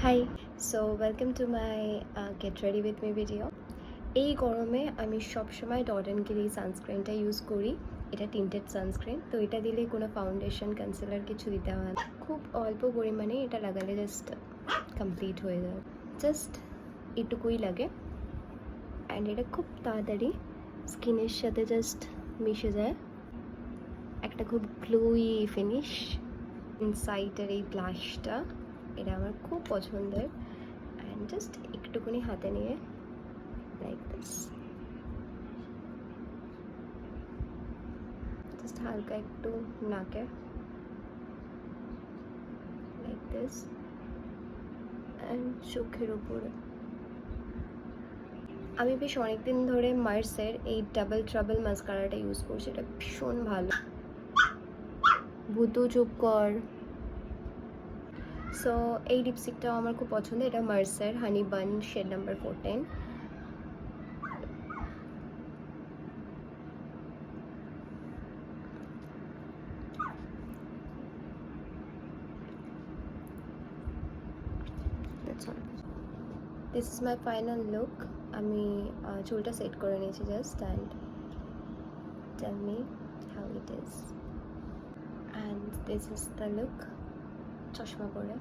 High, so welcome to my get ready with me video. এই গরমে আমি সবসময় ডট অ্যান্ড গিরি সানস্ক্রিনটা ইউজ করি। এটা টিন্টেড সানস্ক্রিন, তো এটা দিলে কোনো ফাউন্ডেশন কনসিলার কিছু দিতে হয় না। খুব অল্প পরিমাণে এটা লাগালে জাস্ট কমপ্লিট হয়ে যায়, জাস্ট এটুকুই লাগে। অ্যান্ড এটা খুব তাড়াতাড়ি স্কিনের সাথে জাস্ট মিশে যায়, একটা খুব গ্লোই ফিনিশ। ইনসাইটের এই ব্লাশটা এটা আমার খুব পছন্দের। অ্যান্ড জাস্ট একটুখানি হাতে নিয়ে লাইক দিস, জাস্ট হালকা একটু নাকে লাইক দিস, অ্যান্ড চোখের উপরে। আমি বেশ অনেকদিন ধরে মার্সের এই ডাবল ট্রাবল মাস্কারাটা ইউজ করছি, এটা ভীষণ ভালো। ভূতু চুপ কর। সো এই লিপস্টিকটাও আমার খুব পছন্দ, এটা মার্সের honey bun shade number 14। This is my final look. আমি চুলটা সেট করে নিয়েছি just, and tell me how it is. And this is the look চশমা পরে।